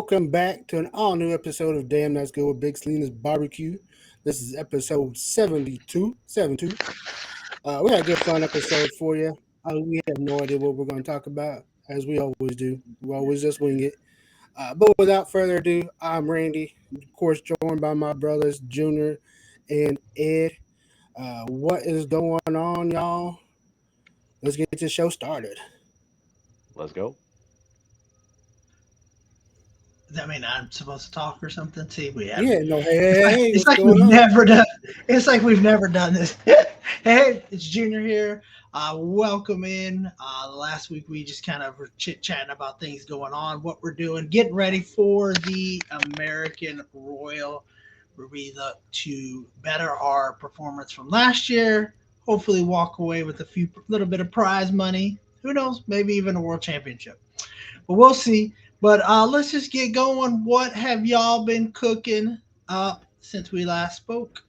welcome back to an all new episode of Damn That's Good with Big Selena's Barbecue. This is episode 72. We got a good fun episode for you. We have no idea what we're going to talk about, as we always do. We always just wing it. But without further ado, I'm Randy, of course, joined by my brothers Junior and Ed. What is going on, y'all? Let's get this show started. Let's go. Does that mean I'm supposed to talk or something? See, we have. Yeah, no, hey, It's what's like going we've on? never done. It's like we've never done this. Hey, it's Junior here. Welcome in. Last week we just kind of were chit chatting about things going on, what we're doing, getting ready for the American Royal, where we look to better our performance from last year. Hopefully, walk away with a little bit of prize money. Who knows? Maybe even a world championship. But we'll see. But let's just get going. What have y'all been cooking up since we last spoke?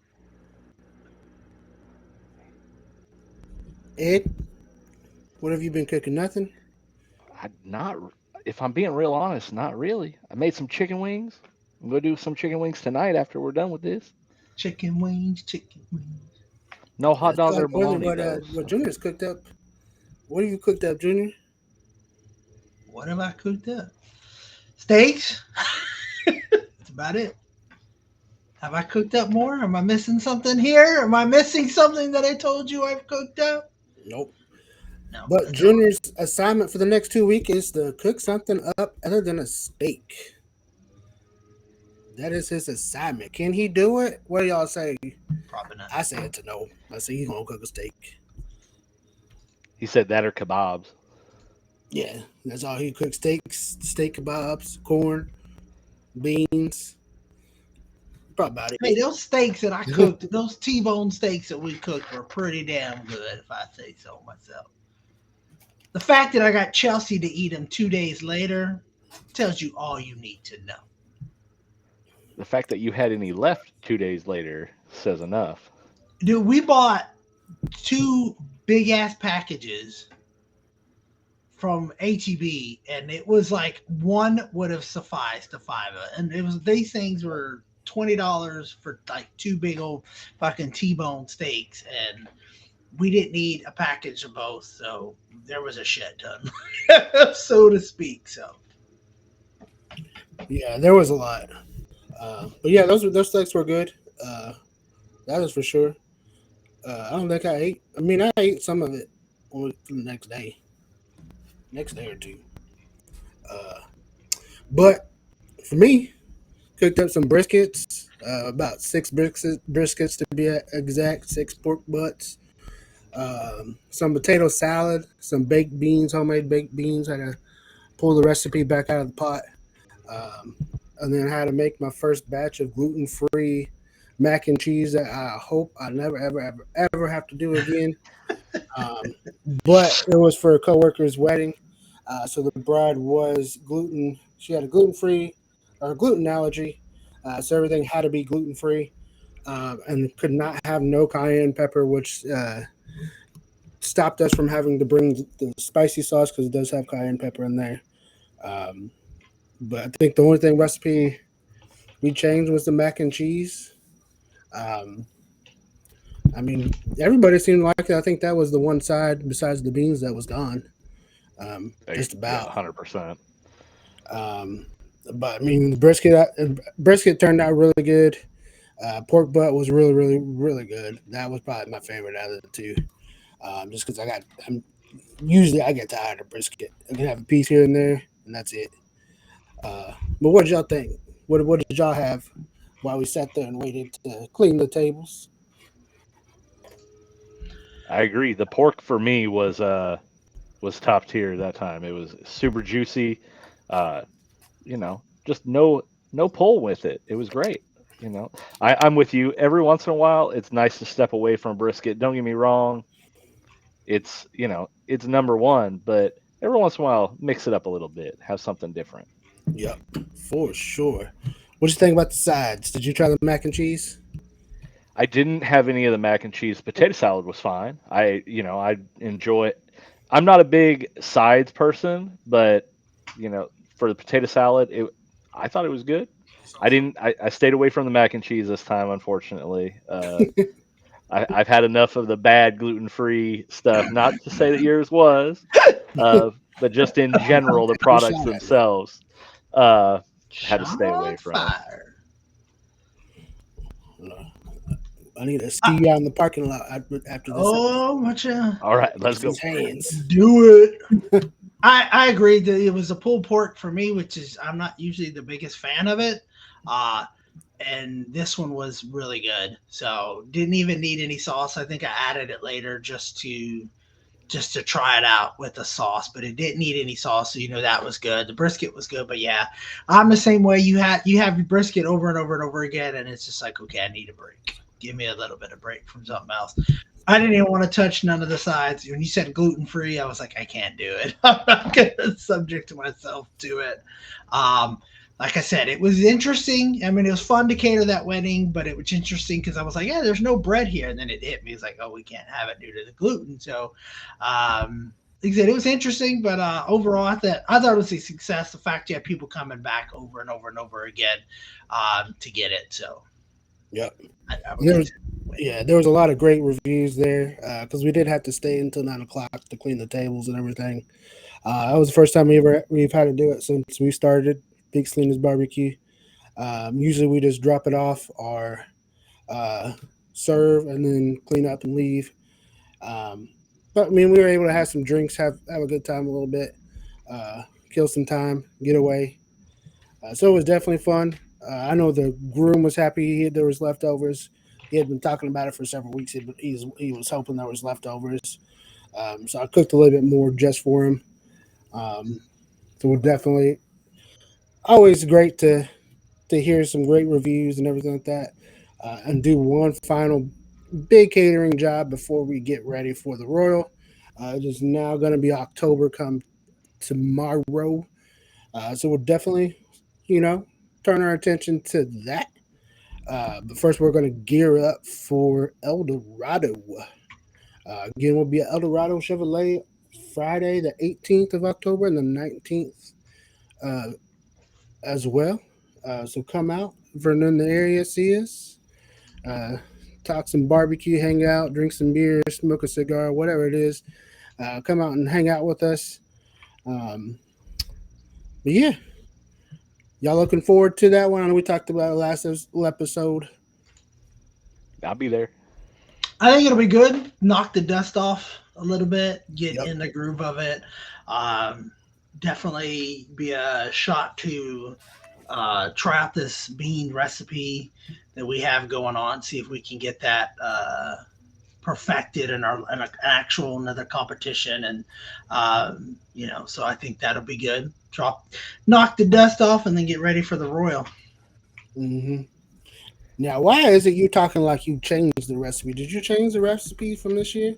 Ed, what have you been cooking? Nothing? Not, if I'm being real honest, not really. I made some chicken wings. I'm gonna do some chicken wings tonight after we're done with this. Chicken wings, chicken wings. No hot That's dog all or good. bologna though. What So Junior's cooked up? What have you cooked up, Junior? What have I cooked up? Steaks. That's about it. Have I cooked up more? Am I missing something here? Am I missing something that I told you I've cooked up? Nope. No, But that's all. Junior's assignment for the next 2 weeks is to cook something up other than a steak. That is his assignment. Can he do it? What do y'all say? Probably not. I say it's a no. I say he's gonna cook a steak. he said that or kebabs. Yeah, that's all he cooks: steaks, steak kebabs, corn, beans. Probably about Hey, it. those steaks that I cooked, those T-bone steaks that we cooked were pretty damn good, if I say so myself. The fact that I got Chelsea to eat them 2 days later tells you all you need to know. The fact that you had any left 2 days later says enough. Dude, we bought two big ass packages from HEB, and it was like one would have sufficed to five of it. And it was these things were $20 for like two big old fucking T-bone steaks, and we didn't need a package of both, so there was a shit ton, so to speak. So Yeah, there was a lot. But yeah, those steaks were good. That is for sure. I don't think I ate. I mean, I ate some of it on the next day or two. Uh, but for me, cooked up some briskets, about six briskets to be exact, six pork butts, some potato salad, some baked beans, homemade baked beans. I had to pull the recipe back out of the pot, um, and then I had to make my first batch of gluten free mac and cheese that I hope I never ever have to do again. Um, but it was for a coworker's wedding, so the bride was gluten. She had a gluten free or gluten allergy, so everything had to be gluten free, and could not have no cayenne pepper, which stopped us from having to bring the spicy sauce because it does have cayenne pepper in there. Um, but I think the only thing recipe we changed was the mac and cheese. Um, I mean, everybody seemed like it. I think that was the one side besides the beans that was gone. Just Yeah, about. 100%. Um, but I mean, brisket turned out really good. Pork butt was really good. That was probably my favorite out of the two. Just because usually I get tired of brisket. I can have a piece here and there, and that's it. But what did y'all think? What did y'all have while we sat there and waited to clean the tables? I agree. The pork for me was top tier that time. It was super juicy. Uh, just no pull with it. It was great. I'm with you. Every once in a while, it's nice to step away from brisket. Don't get me wrong. It's number one, but every once in a while, mix it up a little bit. Have something different. Yep, for sure. What you think about the sides? Did you try the mac and cheese? I didn't have any of the mac and cheese. Potato salad was fine. I enjoy it. I'm not a big sides person, but for the potato salad, I thought it was good. I didn't. I stayed away from the mac and cheese this time, unfortunately. I've had enough of the bad gluten free stuff. Not to say that yours was, but just in general, the Take a products shot at me. themselves, uh, had to stay away Shot from. fire. Uh, I need to Uh, see you out in the parking lot after this episode. oh, what you All right, let's Fix go. these hands. do it? I agreed that it was a pulled pork for me, which is I'm not usually the biggest fan of it. Uh, and this one was really good. So didn't even need any sauce. I think I added it later just to try it out with the sauce, but it didn't need any sauce, so that was good. The brisket was good, but yeah, I'm the same way. You have your brisket over and over and over again, and it's just like, okay, I need a break. Give me a little bit of break from something else. I didn't even want to touch none of the sides. When you said gluten free, I was like, I can't do it. I'm not gonna subject myself to it. Um, like I said, it was interesting. I mean, it was fun to cater that wedding, but it was interesting because I was like, yeah, there's no bread here. And then it hit me. It's like, oh, we can't have it due to the gluten. So, like I said, it was interesting, but overall, I thought it was a success. The fact you had people coming back over and over and over again to get it. So, Yep. I would There was, consider it a win. yeah, there was a lot of great reviews there because we did have to stay until 9 o'clock to clean the tables and everything. That was the first time we've had to do it since we started Big Salinas Barbecue. Usually we just drop it off or uh, serve and then clean up and leave. Um, but I mean, we were able to have some drinks, have a good time a little bit, kill some time, get away. So it was definitely fun. I know the groom was happy there was leftovers. He had been talking about it for several weeks. He was hoping there was leftovers. So I cooked a little bit more just for him. Um, so we're definitely always great to hear some great reviews and everything like that, and do one final big catering job before we get ready for the Royal. It is now going to be October come tomorrow, so we'll definitely, you know, turn our attention to that. But first, we're going to gear up for El Dorado. Again, we'll be at El Dorado Chevrolet Friday, the 18th of October, and the 19th uh, as well. So come out if you're in the area, see us, uh, talk some barbecue, hang out, drink some beer, smoke a cigar, whatever it is. Come out and hang out with us. Um, but yeah, y'all looking forward to that one? I know we talked about it last episode. I'll be there. I think it'll be good. Knock the dust off a little bit, get Yep. in the groove of it. Um, Definitely be a shot to try out this bean recipe that we have going on. See if we can get that perfected in an actual another competition, and so I think that'll be good. Knock the dust off, and then get ready for the Royal. hmm Now, why is it you talking like you changed the recipe? Did you change the recipe from this year?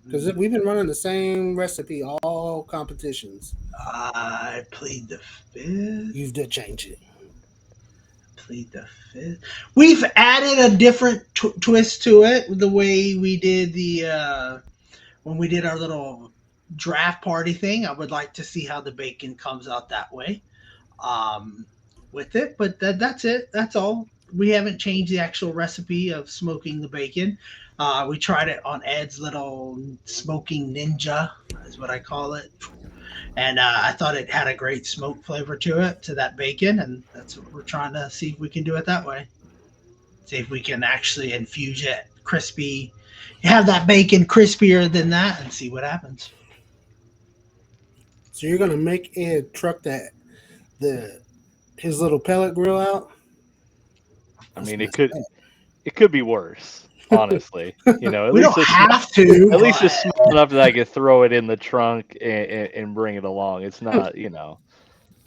Because we've been running the same recipe all competitions. I plead the fifth. You did change it. Plead the fifth. We've added a different twist to it. The way we did the when we did our little draft party thing. I would like to see how the bacon comes out that way um, with it. But that's it. That's all. We haven't changed the actual recipe of smoking the bacon. We tried it on Ed's little smoking ninja, is what I call it. And I thought it had a great smoke flavor to it, to that bacon. And that's what we're trying to see if we can do it that way. See if we can actually infuse it crispy, have that bacon crispier than that, and see what happens. So you're gonna make Ed truck the his little pellet grill out? I That's mean, it messed could it could be worse, honestly. At We least don't it's have to, at least it's but small enough that I could throw it in the trunk and bring it along. It's not,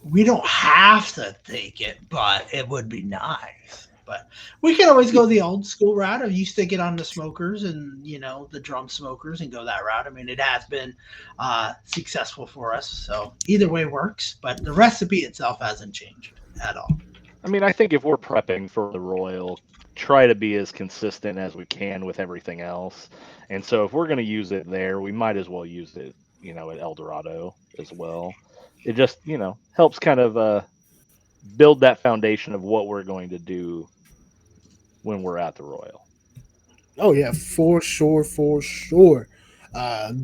we don't have to take it, but it would be nice. But we can always go the old school route of you stick it on the smokers and the drum smokers and go that route. I mean, it has been successful for us, so either way works. But the recipe itself hasn't changed at all. I mean, I think if we're prepping for the Royal, try to be as consistent as we can with everything else. And so if we're going to use it there, we might as well use it, at El Dorado as well. It just, helps kind of build that foundation of what we're going to do when we're at the Royal. Oh yeah, for sure, for sure.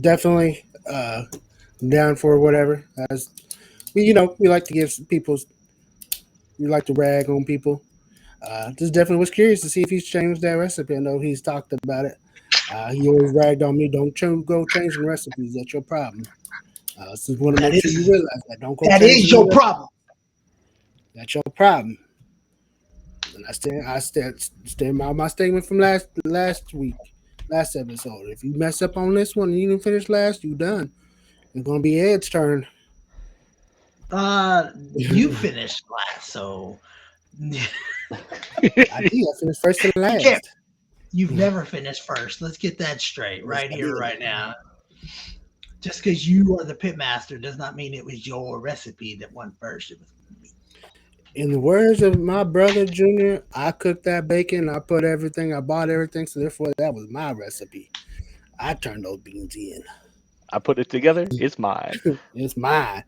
Definitely down for whatever. As we like to give people, we like to rag on people. Just definitely was curious to see if he's changed that recipe. I know he's talked about it. He always ragged on me. Don't go changing recipes. That's your problem. So want to That make sure you is realize that. Don't go that changing is the your recipe. problem. That's your problem. And I stand by my statement from last week, last episode. If you mess up on this one and you didn't finish last, you done. It's gonna be Ed's turn. You I finished last, so you did. I finished first and can't. last. You've never finished first. Let's get that straight Yes, right I here, did. right now. Just because you are the pitmaster does not mean it was your recipe that won first. It was In the words of my brother Junior, I cooked that bacon. I put everything. I bought everything. So therefore, that was my recipe. I turned those beans in. I put it together. It's mine. It's mine.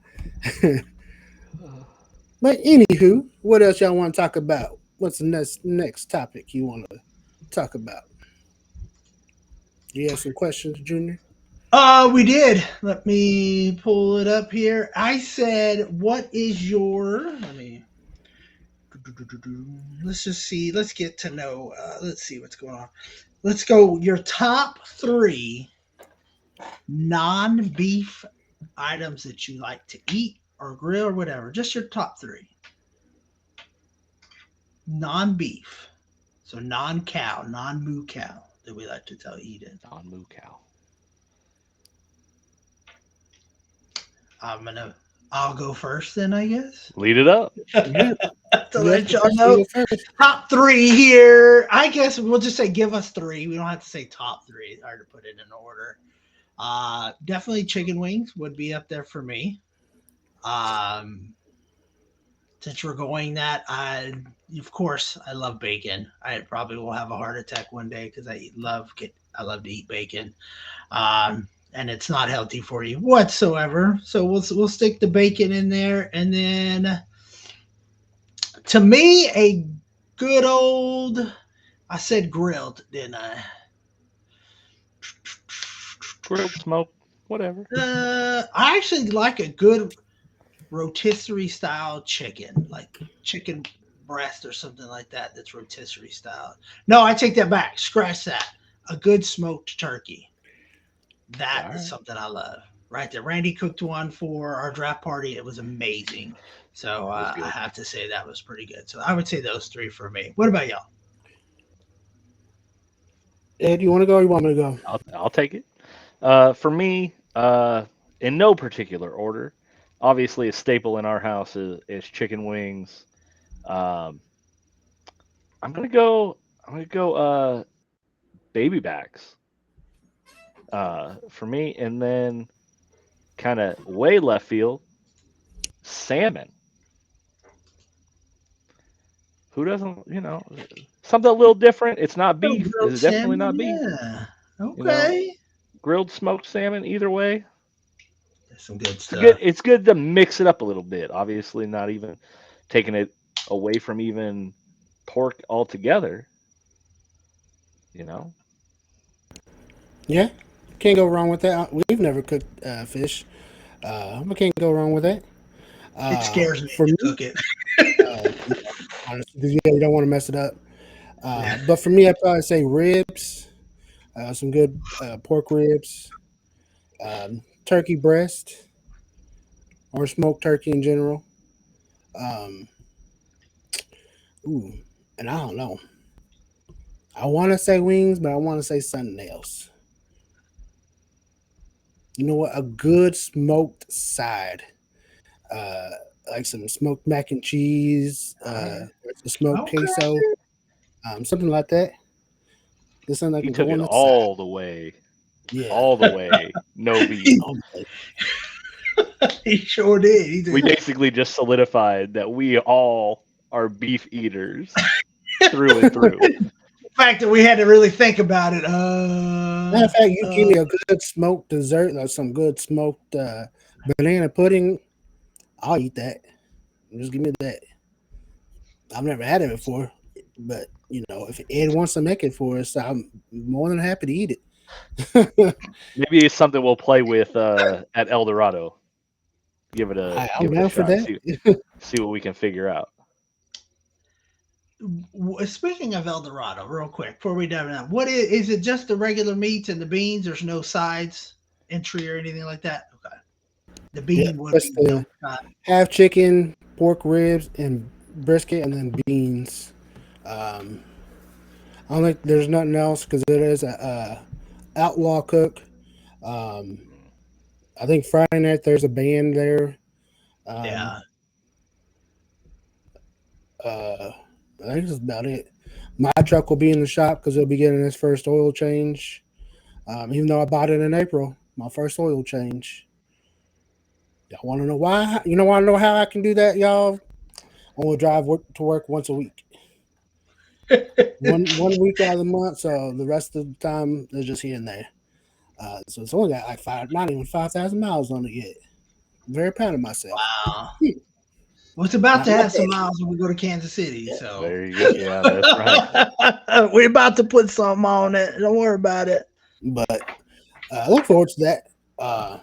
But anywho, what else y'all want to talk about? What's the next topic you want to talk about? Do you have some questions, Junior? We did. Let me pull it up here. I said, what is your let me let's just see. Let's get to know let's see what's going on. Let's go your top three non-beef items that you like to eat or grill or whatever. Just your top three. Non-beef. So non-cow, non-moo cow that we like to tell eat it. Non moo cow. I'll go first then, I guess. Lead it up. Yeah, To you have let the y'all first. know. You go first. Top three here. I guess we'll just say give us three. We don't have to say top three. It's hard to put it in order. Definitely chicken wings would be up there for me. Um, since we're going that, of course I love bacon. I probably will have a heart attack one day because I love to eat bacon. And it's not healthy for you whatsoever. So we'll stick the bacon in there, and then to me a good old. I said grilled, didn't I? Grilled smoke. Whatever. I actually like a good rotisserie style chicken, like chicken breast or something like that. That's rotisserie style. No, I take that back. Scratch that. A good smoked turkey. That All is right. something I love. Right there. Randy cooked one for our draft party. It was amazing. So It was I good. have to say that was pretty good. So I would say those three for me. What about y'all? Ed, you want to go or you want me to go? I'll take it. For me, in no particular order, obviously a staple in our house is chicken wings. Um, I'm gonna go. I'm gonna go. Baby backs. For me, and then kind of way left field, salmon. Who doesn't? Something a little different. It's not Oh, beef. grilled It's definitely salmon. not beef. Yeah. You know, Okay. grilled smoked salmon. Either way, That's some good it's good. stuff. It's good to mix it up a little bit. Obviously, not even taking it away from even pork altogether. You know, Yeah, can't go wrong with that. We've never cooked fish. I can't go wrong with that. It scares me For to me, cook it. yeah, honestly, because you don't want to mess it up. Yeah. But for me, I'd probably say ribs, some good pork ribs, turkey breast, or smoked turkey in general. Um, ooh, and I don't know. I want to say wings, but I want to say something else. You know what? A good smoked side, uh, like some smoked mac and cheese, all right. a smoked Okay. queso, something like that. Just something that He can took go on it the side. all the way, Yeah. all the way. No beef. he, Okay. he sure did. He We did. basically just solidified that we all are beef eaters through and through. The fact that we had to really think about it. Matter of fact, you give me a good smoked dessert, like some good smoked banana pudding. I'll eat that. Just give me that. I've never had it before, but if Ed wants to make it for us, I'm more than happy to eat it. Maybe it's something we'll play with at El Dorado. I'm Give it a down for shot. that. See what we can figure out. Speaking of El Dorado, real quick before we dive in, what is it? Just the regular meats and the beans? There's no sides entry or anything like that. Okay, the Yeah, bean would just be no the side. half chicken, pork ribs, and brisket, and then beans. Um, I don't think there's nothing else because it is a outlaw cook. Um, I think Friday night there's a band there. Um, Yeah. uh, I think that's about it. My truck will be in the shop because it'll be getting its first oil change. Even though I bought it in April, my first oil change. Y'all want to know why? Want to know how I can do that, y'all? I will drive to work once a week. One week out of the month, so the rest of the time they're just here and there. So it's only got like not even 5,000 miles on it yet. I'm very proud of myself. Wow. Well, it's about Not to my have some daddy, miles when we go to Kansas City, yeah, so There you go. Yeah, that's right. we're about to put something on it. Don't worry about it. but I look forward to that. Uh,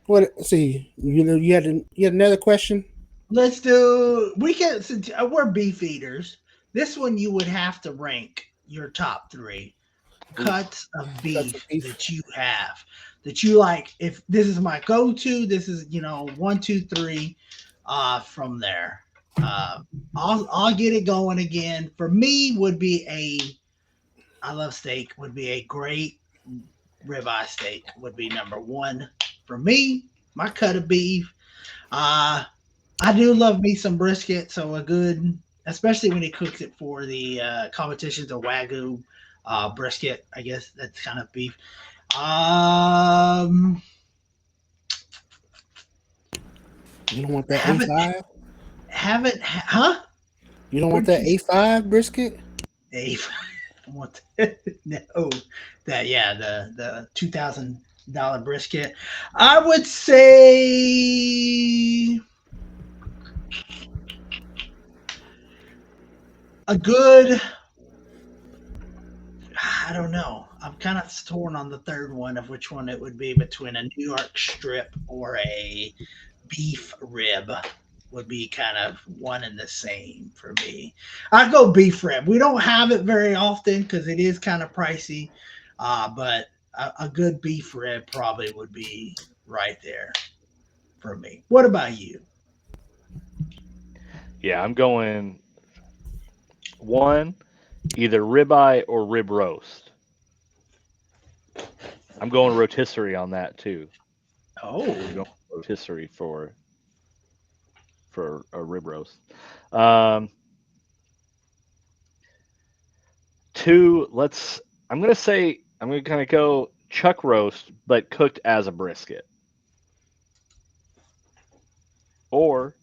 what? Let's see, you had another question. Let's do. We can. Since we're beef eaters, this one you would have to rank your top three Oof. cuts of Cuts of beef beef. that you have that you like. If this is my go-to, this is one, two, three. From there, uh, I'll get it going again. For me, would be a. I love steak. Would be a great ribeye steak. Would be number one for me. My cut of beef. Uh, I do love me some brisket, so a good, especially when he cooks it for the competitions of Wagyu brisket. I guess that's kind of beef. Um, You don't want that haven't A5. huh? You don't What want did that you A5 brisket. say? What? No, that yeah, the $2,000 brisket. I would say a good I don't know. I'm kind of torn on the third one of which one it would be between a New York strip or a beef rib would be kind of one and the same for me. I go beef rib. We don't have it very often because it is kind of pricey, but a good beef rib probably would be right there for me. What about you? Yeah, I'm going one, either ribeye or rib roast. I'm going rotisserie on that too. I'm Oh, going rotisserie for a rib roast. Um, two, let's. I'm gonna say I'm gonna kind of go chuck roast, but cooked as a brisket, or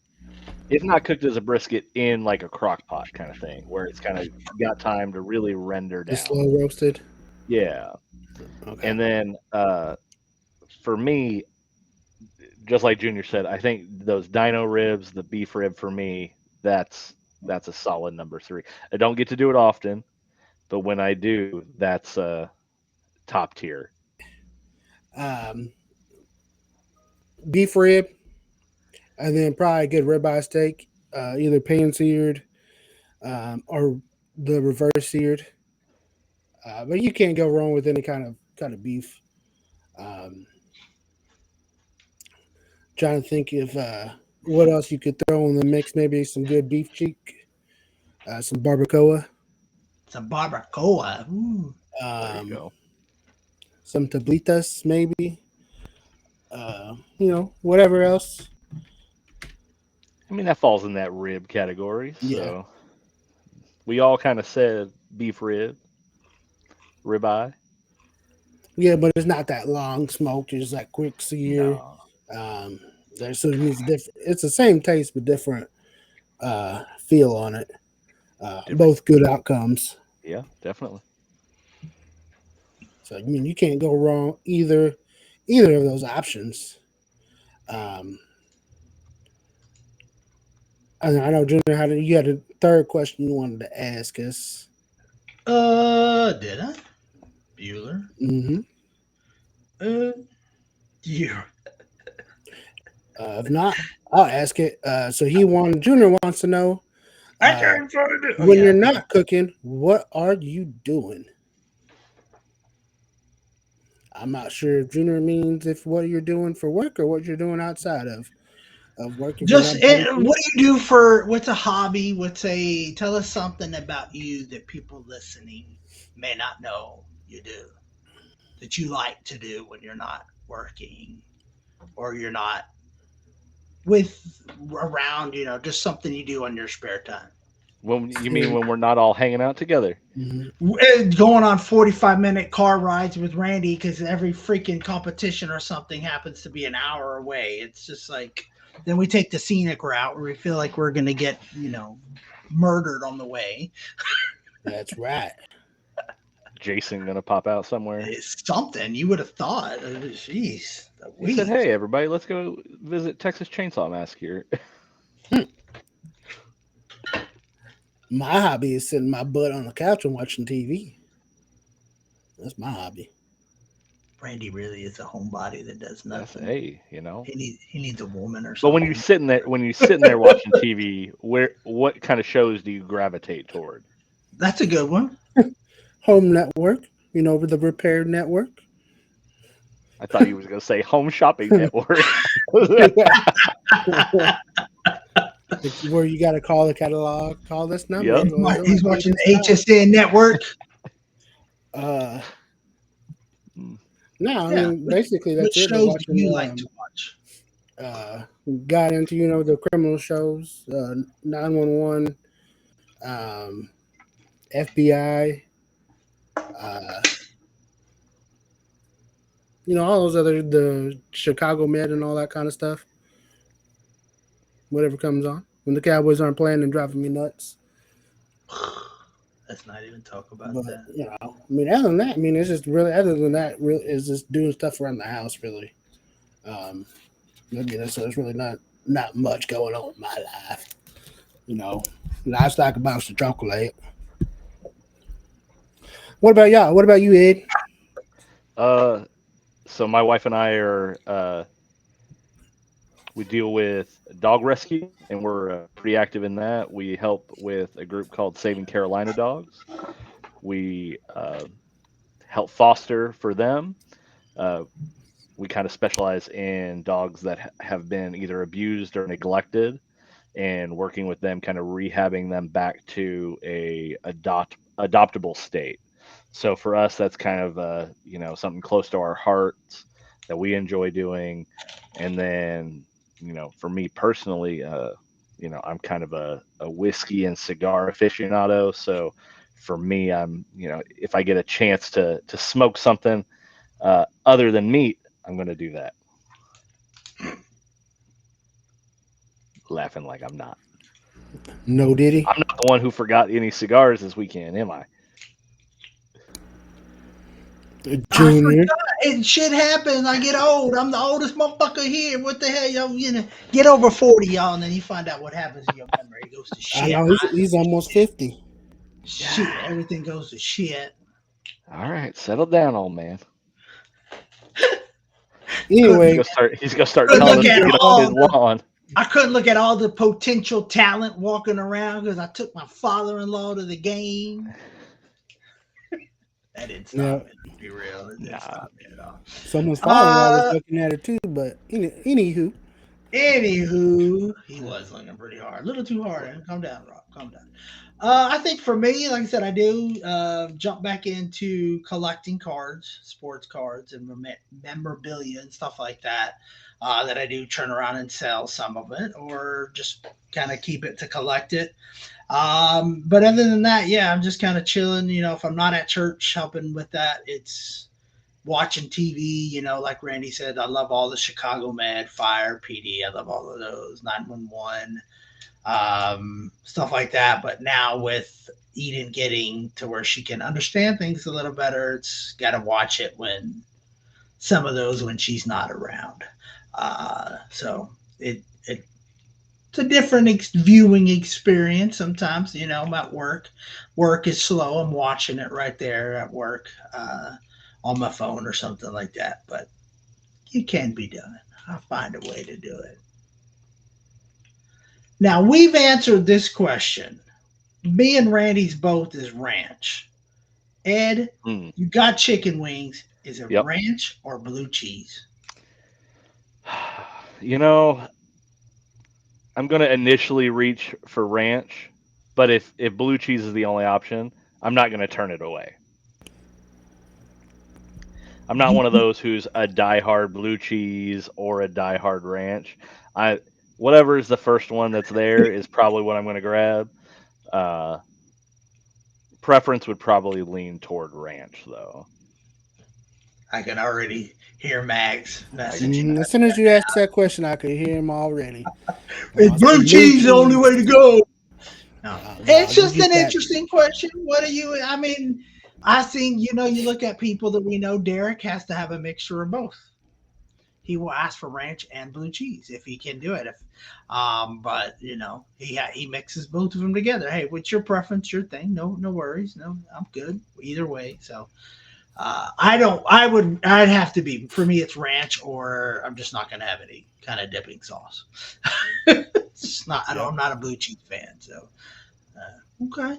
if not cooked as a brisket in like a crock pot kind of thing, where it's kind of got time to really render Just down. slow roasted. Yeah, Okay. and then for me, just like Junior said, I think those dino ribs, the beef rib for me, that's a solid number three. I don't get to do it often, but when I do, that's top tier. Um, beef rib, and then probably a good ribeye steak, either pan seared or the reverse seared. But you can't go wrong with any kind of beef. Um, trying to think if what else you could throw in the mix. Maybe some good beef cheek, some barbacoa, some barbacoa. Ooh. There you um, go. some tablitas, maybe. Whatever else. I mean, that falls in that rib category. Yeah, So we all kind of said beef rib, ribeye. yeah, but it's not that long smoked. It's like quick sear. No, Um, so it needs different. It's the same taste but different feel on it. different. Both good outcomes. Yeah, definitely. So you can't go wrong either of those options. Um, I know, Junior, you had a third question you wanted to ask us. Did I? Bueller. Hmm. Uh, you. If not, I'll ask it. Junior wants to know, I uh, can't find it. Oh when yeah. you're not cooking, what are you doing? I'm not sure if Junior means if what you're doing for work or what you're doing outside of work. If you're Just not doing what food. do you do for what's a hobby? Tell us something about you that people listening may not know you do that you like to do when you're not working or you're not with around. Just something you do on your spare time. When you mean when we're not all hanging out together? Mhm. Going on 45-minute car rides with Randy because every freaking competition or something happens to be an hour away. It's just like then we take the scenic route where we feel like we're gonna get murdered on the way. That's right. Jason gonna pop out somewhere. It's something you would have thought. Jeez, the He said, week. "Hey, everybody, let's go visit Texas Chainsaw Massacre." My hobby is sitting my butt on the couch and watching TV. That's my hobby. Randy really is a homebody that does That's nothing. hey. He needs a woman or But when something. you're sitting there watching TV, what kind of shows do you gravitate toward? That's a good one. Home network, with the repair network. I thought you was gonna say Home Shopping Network. It's where you got to call the catalog, call this number. Yep. He's It'll give watching you the stock. HSN network. Uh, Mm. no, I Yeah. mean basically Which that's it. But shows do watching you like to watch? uh, got into the criminal shows, 911, um, FBI, uh, all those other the Chicago Med and all that kind of stuff. Whatever comes on when the Cowboys aren't playing and driving me nuts. Let's not even talk about But that. I mean, other than that, I mean, it's just really other than that, really is just doing stuff around the house. Really, um, so there's really not much going on in my life. Livestock about the chocolate. What about y'all? What about you, Ed? Uh, so my wife and I are we deal with dog rescue, and we're pretty active in that. We help with a group called Saving Carolina Dogs. We help foster for them. Uh, we kind of specialize in dogs that have been either abused or neglected, and working with them, kind of rehabbing them back to a adoptable state. So for us, that's kind of something close to our hearts that we enjoy doing. And then for me personally, I'm kind of a whiskey and cigar aficionado. So for me, if I get a chance to smoke something other than meat, I'm going to do that. Laughing like I'm not. No, did he? I'm not the one who forgot any cigars this weekend, am I? I Junior. forgot. And shit happens. I get old. I'm the oldest motherfucker here. What the hell, y'all? Get over 40, y'all, and then you find out what happens in your memory. It goes to I shit. know he's almost 50. Shit. Everything goes to shit. All right, settle down, old man. Couldn't Anyway, He's gonna start couldn't telling look us at to get off all his the lawn. I couldn't look at all the potential talent walking around because I took my father-in-law to the game. That didn't yeah, stop me. To be real, it didn't Nah. stop me at all. someone's father-in-law was Uh, looking at it too. But anywho, Anywho, he was looking pretty hard, a little too hard. Calm down, Rob. Calm down. I think for me, like I said, I do jump back into collecting cards, sports cards, and memorabilia and stuff like that. That I do turn around and sell some of it, or just kind of keep it to collect it. But other than that, yeah, I'm just kind of chilling. If I'm not at church helping with that, it's watching TV. Like Randy said, I love all the Chicago Med, Fire, PD. I love all of those, 911, stuff like that. But now with Eden getting to where she can understand things a little better, it's got to watch it when some of those when she's not around. So it it's a different viewing experience. Sometimes, I'm at work. Work is slow. I'm watching it right there at work on my phone or something like that. But it can be done. I'll find a way to do it. Now, we've answered this question. Me and Randy's both is ranch. Ed, Mm. you got chicken wings. Is it Yep. ranch or blue cheese? You know, I'm gonna initially reach for ranch, but if blue cheese is the only option, I'm not gonna turn it away. I'm not You, one of those who's a diehard blue cheese or a diehard ranch. I Whatever is the first one that's there is probably what I'm gonna grab. Uh, Preference would probably lean toward ranch though. I can already hear Max I can, messaging. As soon as you asked that question, I could hear him already. Is I blue said blue cheese the only way to cheese. go? No, No, it's you just get an that. interesting question. What are you? I mean, I think you look at people that we know. Derek has to have a mixture of both. He will ask for ranch and blue cheese if he can do it. But he mixes both of them together. Hey, what's your preference? Your thing. No, no worries. No, I'm good either way. So I don't. I'd have to be for me. It's ranch, or I'm just not going to have any kind of dipping sauce. It's just not. I don't. Yep. I'm not a blue cheese fan. So okay.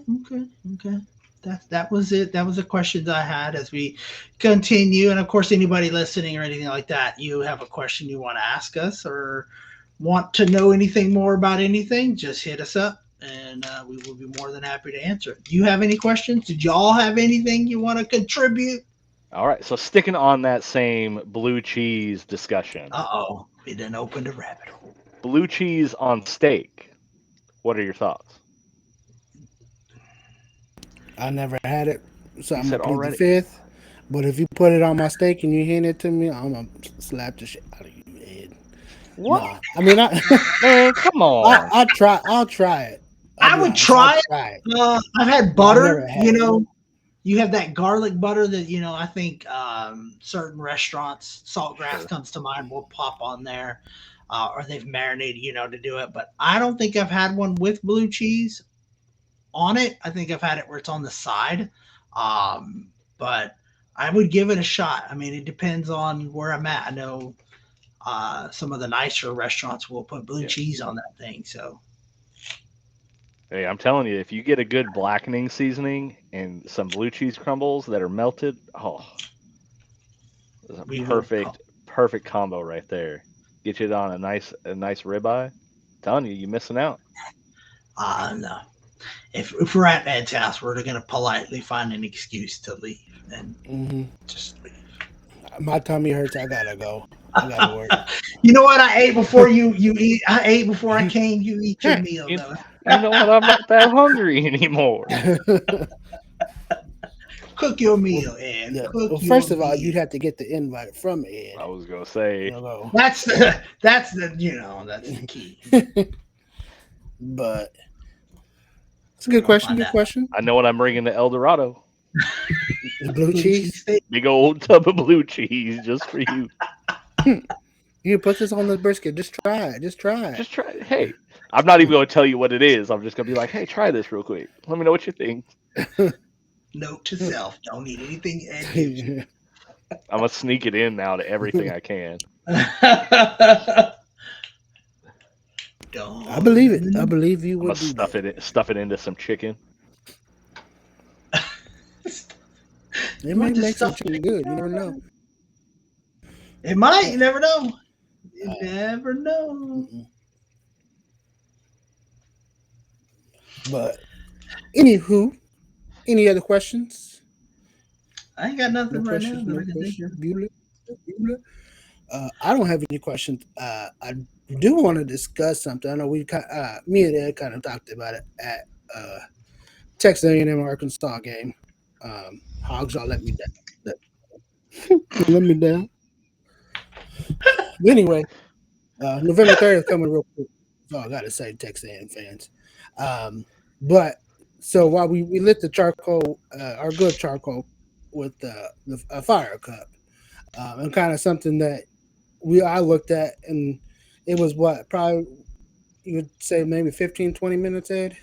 That was it. That was the questions I had as we continue. And of course, anybody listening or anything like that, you have a question you want to ask us or want to know anything more about anything, just hit us up and we will be more than happy to answer it. Do you have any questions? Did y'all have anything you want to contribute? all right, so sticking on that same blue cheese discussion, We didn't open the rabbit hole. blue cheese on steak. What are your thoughts? I never had it, so You I'm gonna said plead the already. fifth. But if you put it on my steak and you hand it to me, I'm gonna slap the shit out of you, Ed. What? Nah, I mean, Man, come on. I'll try. I'll try it. I'll I be would honest. I'll try it. try it. I've had But I've never butter. had it. You have that garlic butter that I think certain restaurants, Saltgrass Sure. comes to mind, will pop on there, or they've marinated, to do it. But I don't think I've had one with blue cheese on it. I think I've had it where it's on the side. But I would give it a shot. I mean, it depends on where I'm at. I know some of the nicer restaurants will put blue Yeah. cheese on that thing. So Hey, I'm telling you, if you get a good blackening seasoning and some blue cheese crumbles that are melted, oh, it's a we will. perfect combo right there. Get you on a nice ribeye. Telling you, you're missing out. No. If we're at Ed's house, we're going to politely find an excuse to leave and Hmm. just leave. My tummy hurts. I gotta go. I gotta work. You know what? I ate before you eat. I ate before I came. You eat your meal, You, though. you know what? I'm not that hungry anymore. Cook your Well, meal, Ed. yeah. Cook Well, your first of all, meal. you'd have to get the invite from Ed. I was gonna say, You know. That's the key. But it's a We're good gonna question. find Good out. question. I know what I'm bringing to El Dorado. Blue Blue cheese cheese. steak. Big old tub of blue cheese just for you. You put this on the brisket. Just try it. Just try Just try. Hey, I'm not even gonna tell you what it is. I'm just gonna be like, hey, try this real quick. Let me know what you think. Note to self: don't eat anything Ed gives you. it. I'm gonna sneak it in now to everything I can. I believe it. I Don't. believe you I'm gonna would do that. stuff it into some chicken. It You may want the make some stuff? chicken good. You never know. It might. You never know. You Uh, never know. mm-mm. But anywho, any other questions? I ain't got No nothing right now questions. that No I can think questions. of. Bueller. Bueller. I don't have any questions. I do want to discuss something. I know me and Ed kind of talked about it at Texas A&M Arkansas game. Hogs all let me down. Let me down. But anyway, November 3rd is coming real quick. So I gotta say, Texas A&M fans. Um, but so while we lit the charcoal, our good charcoal with a fire cup, and kind of something that I looked at, and it was what probably you'd say maybe 15, 20 minutes, Ed.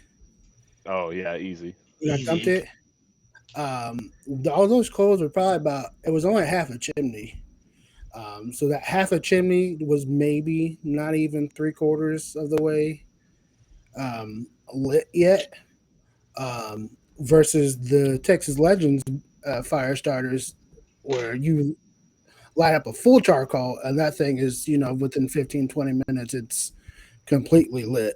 Oh yeah, easy. I dumped Easy. it. All those coals were probably about. It was only half a chimney. So that half a chimney was maybe not even three quarters of the way lit yet. Versus the Texas Legends fire starters, where you light up a full charcoal and that thing is, within 15, 20 minutes, it's completely lit.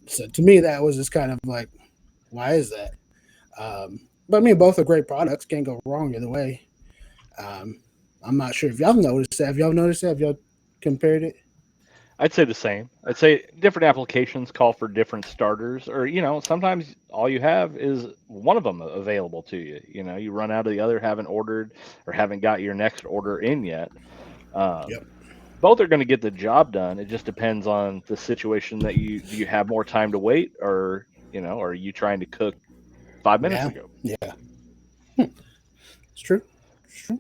So to me, that was just kind of like, why is that? But I mean, both are great products. Can't go wrong either way. Um, I'm not sure if y'all noticed that. Have y'all noticed that? Have y'all compared it? I'd say the same. I'd say different applications call for different starters, or sometimes all you have is one of them available to you. You run out of the other, haven't ordered, or haven't got your next order in yet. Yep. Um, Both are going to get the job done. It just depends on the situation that you have more time to wait, or are you trying to cook 5 minutes Yeah. ago? Yeah. It's true. It's true.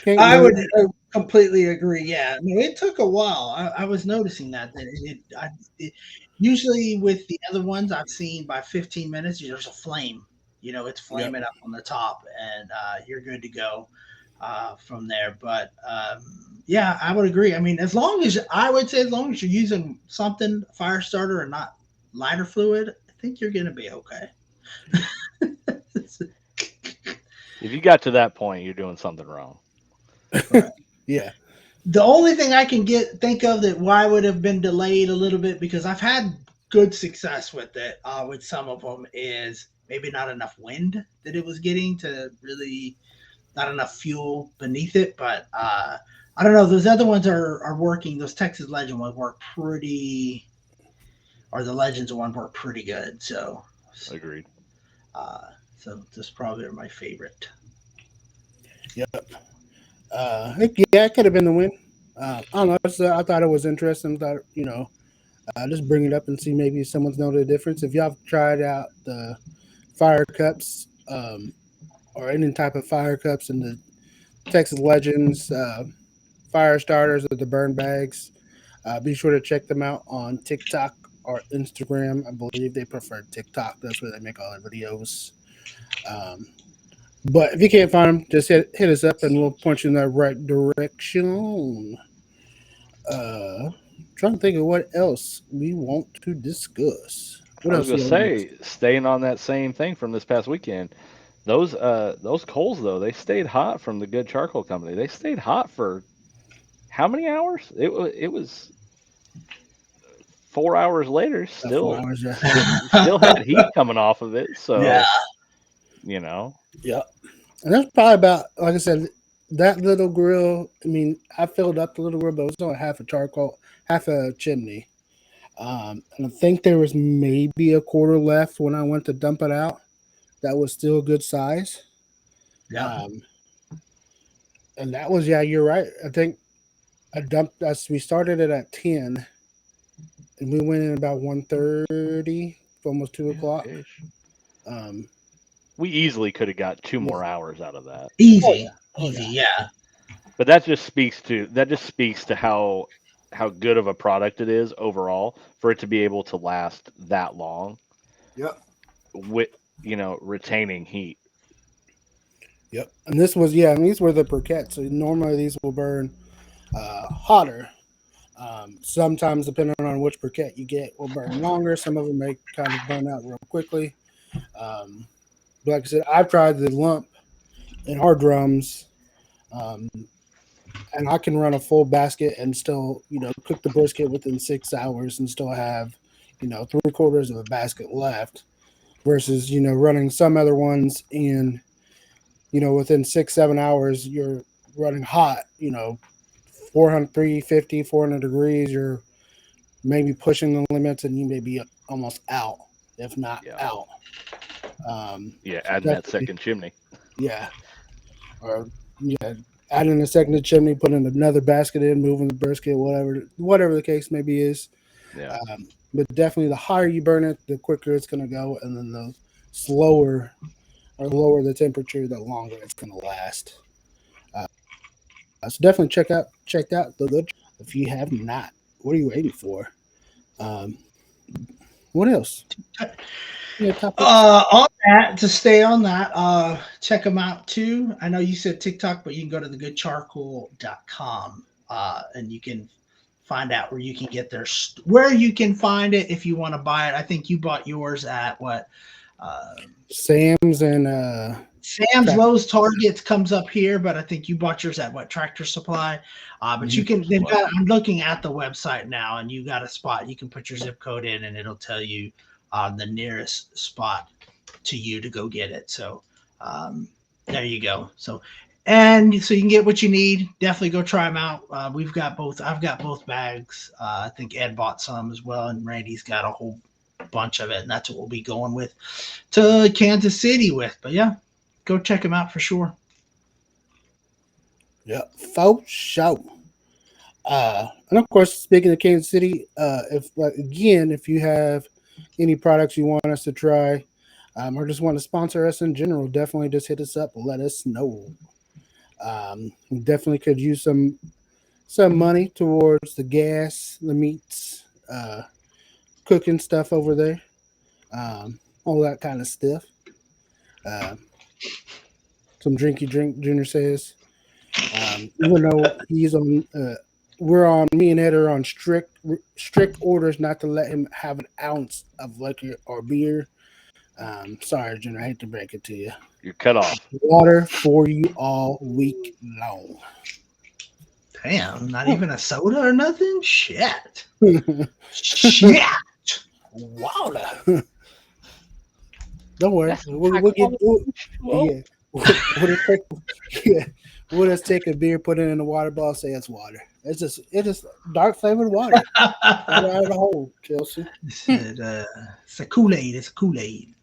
Can't I would really. completely agree. Yeah, no, it took a while. I was noticing that usually with the other ones I've seen by 15 minutes, there's a flame. It's Yep. flaming up on the top, and you're good to go from there. But yeah, I would agree. I mean, as long as you're using something fire starter and not lighter fluid, I think you're gonna be okay. If you got to that point, you're doing something wrong. Correct. Yeah. The only thing I can think of that why would have been delayed a little bit, because I've had good success with it with some of them, is maybe not enough wind that it was getting to really, not enough fuel beneath it. But I don't know, those other ones are working. Those Texas Legend ones work pretty, or the Legends one work pretty good. Agreed. uh so this probably are my favorite. Yep. Yeah, it could have been the win. I don't know. I thought it was interesting. Thought, just bring it up and see maybe someone's know the difference. If y'all tried out the fire cups, or any type of fire cups in the Texas Legends, fire starters, or the burn bags, be sure to check them out on TikTok or Instagram. I believe they prefer TikTok. That's where they make all their videos. Um, but if you can't find them, just hit us up and we'll point you in the right direction. Trying to think of what else we want to discuss. What I was else gonna do y'all want to? say, staying on that same thing from this past weekend, those coals though, they stayed hot from the Good Charcoal Company. They stayed hot for how many hours? It was 4 hours later, About 4 hours. Yeah. still had heat coming off of it. Yeah. So you know, Yep. And that's probably about, like I said, that little grill. I mean, I filled up the little grill, but it was only half a charcoal, half a chimney. And I think there was maybe a quarter left when I went to dump it out. That was still a good size. Yeah. Um, and that was, yeah, you're right. I think I dumped us. We started it at 10, and we went in about 1:30, almost 2 o'clock. yeah, ish. Um, We easily could have got two yeah. more hours out of that. Oh Easy, yeah. Oh easy. yeah. Yeah. But that just speaks to how good of a product it is overall for it to be able to last that long Yep. with retaining heat. Yep. And this was, yeah, and these were the briquettes. So normally these will burn hotter. Sometimes, depending on which briquette you get, will burn longer. Some of them may kind of burn out real quickly. Um, but like I said, I've tried the lump in our drums, um, and I can run a full basket and still, cook the brisket within 6 hours and still have, three quarters of a basket left. Versus, running some other ones in, within 6, 7 hours, you're running hot, 400, 350, 400 degrees. You're maybe pushing the limits and you may be almost out, if not Yeah, out. yeah, So adding that definitely, second chimney. yeah. Or, yeah, adding a second chimney, putting another basket in, moving the brisket, whatever the case maybe is. Yeah, But definitely the higher you burn it, the quicker it's going to go. And then the slower or lower the temperature, the longer it's going to last. So definitely check out the good If you have not, what are you waiting for? Um, what else? Yeah, topics. On that, to stay on that, check them out too. I know you said TikTok, but you can go to thegoodcharcoal.com and you can find out where you can get where you can find it if you want to buy it. I think you bought yours at what? Uh, Sam's and Sam's, Lowe's, Targets comes up here, but I think you bought yours at what, Tractor Supply. But you can. They've got. I'm looking at the website now, and you got a spot. You can put your zip code in, and it'll tell you the nearest spot to you to go get it. So there you go. So you can get what you need. Definitely go try them out. We've got both. I've got both bags. I think Ed bought some as well, and Randy's got a whole bunch of it, and that's what we'll be going with to Kansas City with. But yeah, go check them out for sure. Yeah, for sure. And of course, speaking of Kansas City, if you have any products you want us to try, or just want to sponsor us in general, definitely just hit us up and let us know. We definitely could use some money towards the gas, the meats, cooking stuff over there, all that kind of stuff. Some drinky drink, Junior says. Even though he's on, me and Ed are on strict orders not to let him have an ounce of liquor or beer. Sorry, Junior, I hate to break it to you. You're cut off. Water for you all week long. Damn, not even a soda or nothing? Shit. Shit. Water. Don't worry. We'll just take a beer, put it in a water bottle, say it's water. It's just dark flavored water. Out of the hole, Kelsey. It's a Kool-Aid. It's a Kool-Aid.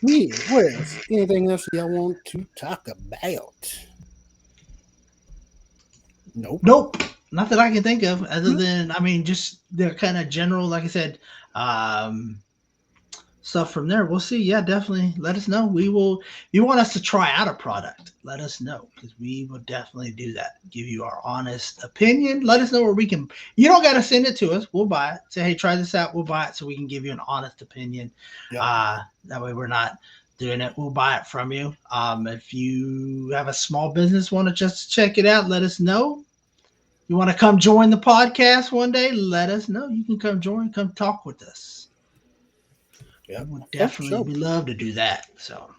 Yeah, what else? Anything else y'all want to talk about? Nope. Not that I can think of, other than, I mean, just the kind of general, like I said, stuff from there. We'll see. Yeah, definitely. Let us know. We will. If you want us to try out a product, let us know, because we will definitely do that. Give you our honest opinion. Let us know where we can. You don't got to send it to us. We'll buy it. Say, hey, try this out. We'll buy it so we can give you an honest opinion. Yep. That way we're not doing it. We'll buy it from you. If you have a small business, want to just check it out, let us know. You want to come join the podcast one day, let us know. You can come join, come talk with us. Yeah, we love to do that. So,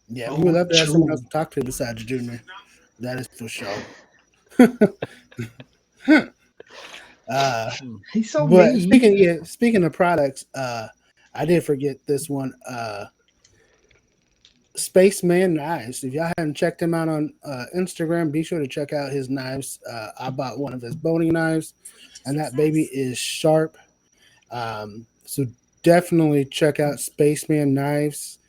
yeah, we would love to have someone else to talk to besides Junior. That is for sure. He's so mean. Speaking of products, I did forget this one. Spaceman Knives. If y'all haven't checked him out on Instagram, be sure to check out his knives. I bought one of his boning knives, and that baby is sharp. So definitely check out Spaceman Knives.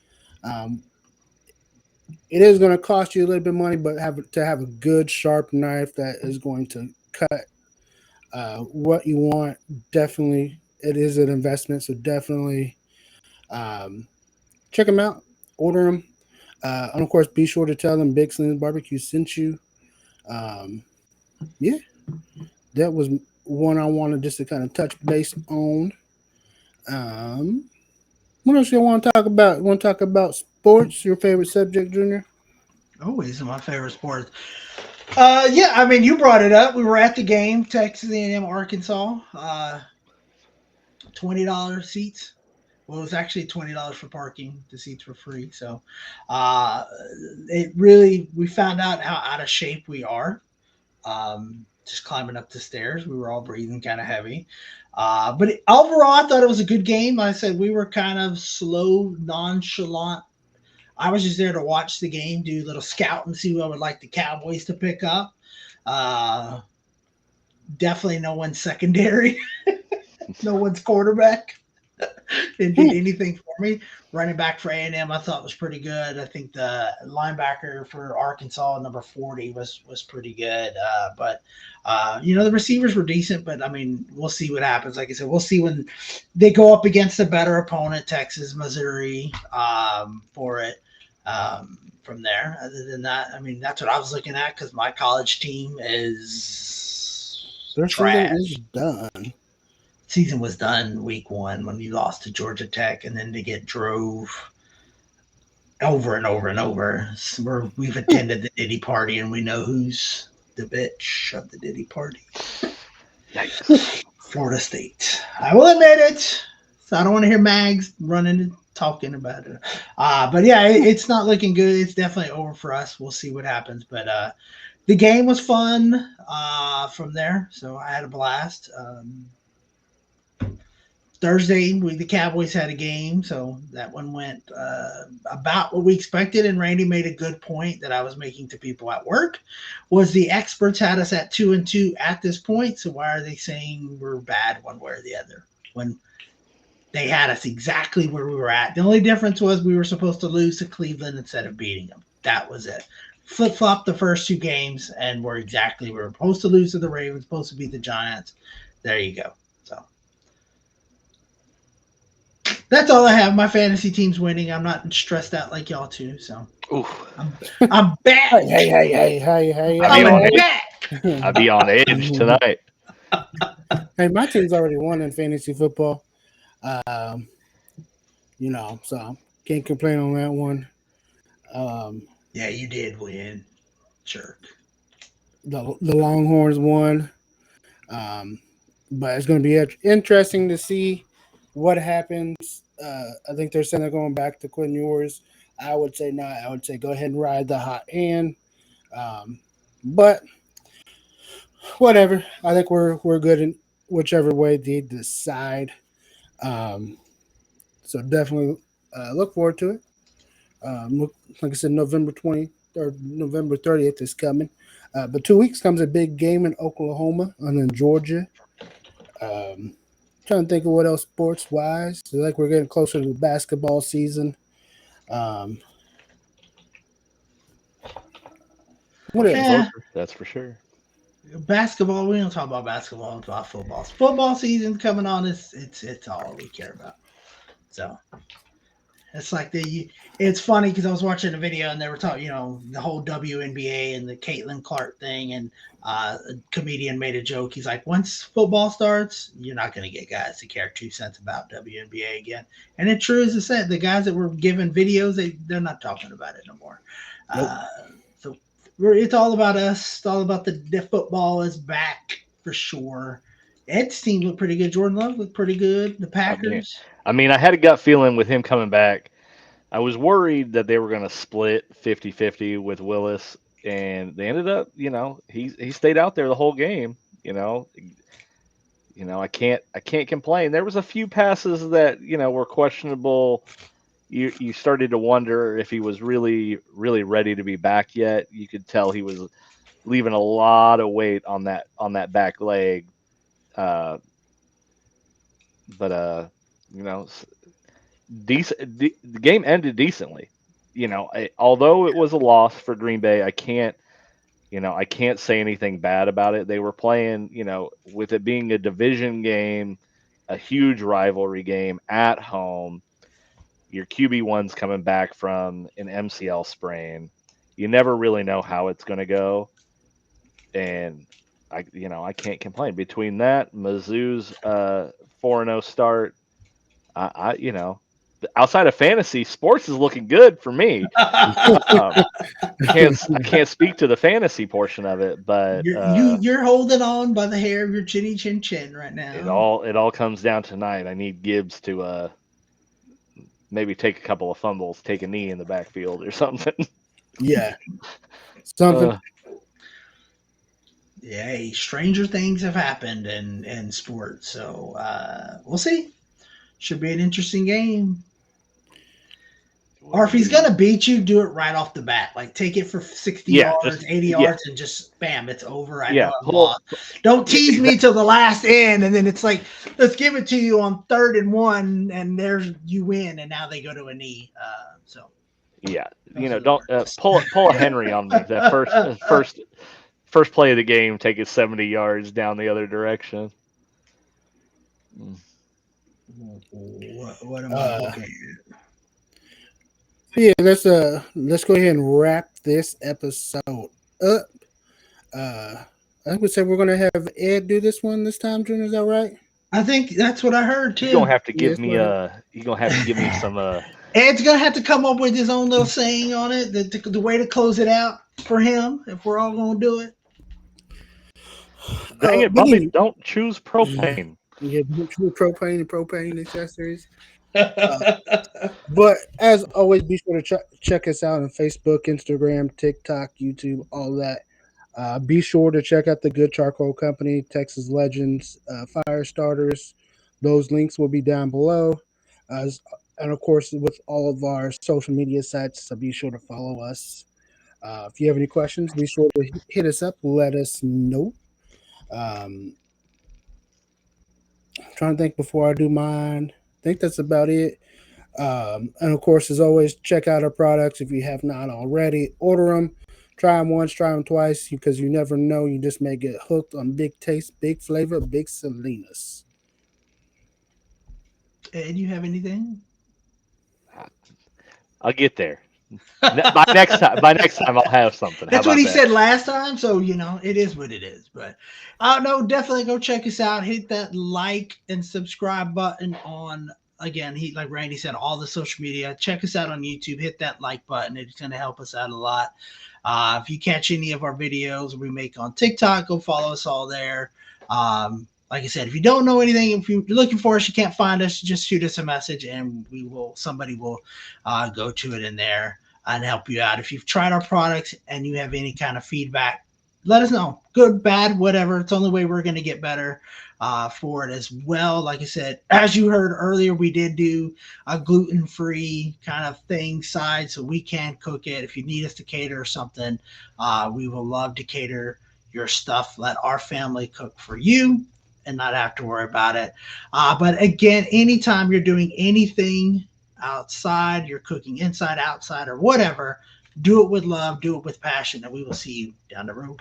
It is going to cost you a little bit of money, but have a good sharp knife that is going to cut what you want. Definitely, it is an investment. So definitely check them out, order them. And of course, be sure to tell them Big Slim's Barbecue sent you. Yeah, that was one I wanted just to kind of touch base on. What else you want to talk about? You want to talk about sports? Your favorite subject, Junior? Always my favorite sport. Yeah, I mean, you brought it up. We were at the game, Texas A&M, Arkansas. $20 seats. Well, it was actually $20 for parking. The seats were free. So we found out how out of shape we are. Just climbing up the stairs. We were all breathing kind of heavy. But overall, I thought it was a good game. Like I said, we were kind of slow, nonchalant. I was just there to watch the game, do a little scout and see what I would like the Cowboys to pick up. Definitely no one's secondary. No one's quarterback. Didn't do anything for me. Running back for A&M, I thought was pretty good. I think the linebacker for Arkansas, number 40, was pretty good. But the receivers were decent. But I mean, we'll see what happens. Like I said, we'll see when they go up against a better opponent, Texas, Missouri, for it. From there. Other than that, I mean, that's what I was looking at because my college team is Their season is trash. done. Season was done week one when we lost to Georgia Tech, and then to get drove over and over and over. So we've attended the Diddy party, and we know who's the bitch of the Diddy party. Yikes. Florida State. I will admit it. So I don't want to hear Mags running and talking about it. But yeah, it's not looking good. It's definitely over for us. We'll see what happens. But the game was fun from there. So I had a blast. Thursday, the Cowboys had a game, so that one went about what we expected. And Randy made a good point that I was making to people at work: was the experts had us at 2-2 at this point, so why are they saying we're bad one way or the other when they had us exactly where we were at? The only difference was we were supposed to lose to Cleveland instead of beating them. That was it. Flip flop the first two games, and we were supposed to lose to the Ravens, supposed to beat the Giants. There you go. So that's all I have. My fantasy team's winning. I'm not stressed out like y'all too. So Oof. I'm back. I be I'm on a edge. back. I be on edge tonight. Hey, my team's already won in fantasy football. Um, so can't complain on that one. Um, Yeah, you did win, jerk. the Longhorns won. Um, but it's going to be interesting to see what happens. I think they're saying they're going back to Quinn Ewers. I would say not. I would say go ahead and ride the hot hand. But whatever. I think we're good in whichever way they decide. Um, so definitely look forward to it. Like I said, November 20th or November 30th is coming. But 2 weeks comes a big game in Oklahoma and then Georgia. Trying to think of what else sports wise. Like we're getting closer to the basketball season. Um, what Pushing else? Yeah, closer, that's for sure. basketball. We don't talk about basketball. We talk about football. Football season coming on. It's all we care about. So it's like the. It's funny because I was watching a video and they were talking, the whole WNBA and the Caitlin Clark thing, and a comedian made a joke. He's like, once football starts, you're not going to get guys to care 2 cents about WNBA again. And it true as it said, the guys that were given videos, they're not talking about it no more. Nope. So it's all about us. It's all about the football is back for sure. Ed's team looked pretty good. Jordan Love looked pretty good. The I mean, Packers. I had a gut feeling with him coming back. I was worried that they were going to split 50-50 with Willis, and they ended up, he stayed out there the whole game. You know, I can't complain. There was a few passes that were questionable. You started to wonder if he was really really ready to be back yet. You could tell he was leaving a lot of weight on that back leg. Uh, but you know, the game ended decently. Although it was a loss for Green Bay, I can't say anything bad about it. They were playing, with it being a division game, a huge rivalry game at home. Your QB1's coming back from an MCL sprain. You never really know how it's going to go, and I can't complain. Between that, Mizzou's 4-0 start, outside of fantasy, sports is looking good for me. I can't speak to the fantasy portion of it, but You're holding on by the hair of your chinny chin chin right it now. all comes down tonight. I need Gibbs to maybe take a couple of fumbles, take a knee in the backfield or something. Yeah, something. uh, Yeah, hey, stranger things have happened in sports, so we'll see. Should be an interesting game. Or if he's indeed. gonna beat you, do it right off the bat. Like take it for 60 Yeah, just yards, 80 yeah, yards, and just bam, it's over. I know yeah, I've lost. Don't yeah, tease me till the last end, and then it's like, let's give it to you on 3rd and 1, and there's you win, and now they go to a knee. So yeah. those are the Don't worst. pull a Henry on me. That first play of the game, take it 70 yards down the other direction. What am I Uh, looking Yeah, let's go ahead and wrap this episode up. Uh, I would say we're gonna have Ed do this one this time, Junior. Is that right? I think that's what I heard You gonna too. have to give Yes, me right. you gonna have to give me some Ed's gonna have to come up with his own little saying on it, the way to close it out for him. If we're all gonna do it, dang it, But Bobby, anyway, don't choose propane. yeah, propane and propane accessories. Uh, But as always, be sure to check us out on Facebook, Instagram, TikTok, YouTube, all that. Be sure to check out the Good Charcoal Company, Texas Legends, Fire Starters. Those links will be down below. And of course, with all of our social media sites, so be sure to follow us. If you have any questions, be sure to hit us up. Let us know. Um, I'm trying to think before I do mine. I think that's about it. And of course, as always, check out our products if you have not already. Order them, try them once, try them twice, because you never know. You just may get hooked on big taste, big flavor, big Salinas. Ed, you have anything? I'll get there. By next time, I'll have something. How That's what about he that? said last time, so it is what it is. But no, definitely go check us out. Hit that like and subscribe button on again. He like Randy said, all the social media. Check us out on YouTube. Hit that like button. It's going to help us out a lot. If you catch any of our videos we make on TikTok, go follow us all there. Like I said, if you don't know anything, if you're looking for us, you can't find us, just shoot us a message and somebody will go to it in there and help you out. If you've tried our products and you have any kind of feedback, let us know. Good, bad, whatever. It's the only way we're going to get better for it as well. Like I said, as you heard earlier, we did do a gluten-free kind of thing side, so we can cook it. If you need us to cater or something, we will love to cater your stuff. Let our family cook for you and not have to worry about it. But again, anytime you're doing anything outside, you're cooking inside, outside, or whatever, do it with love, do it with passion, and we will see you down the road.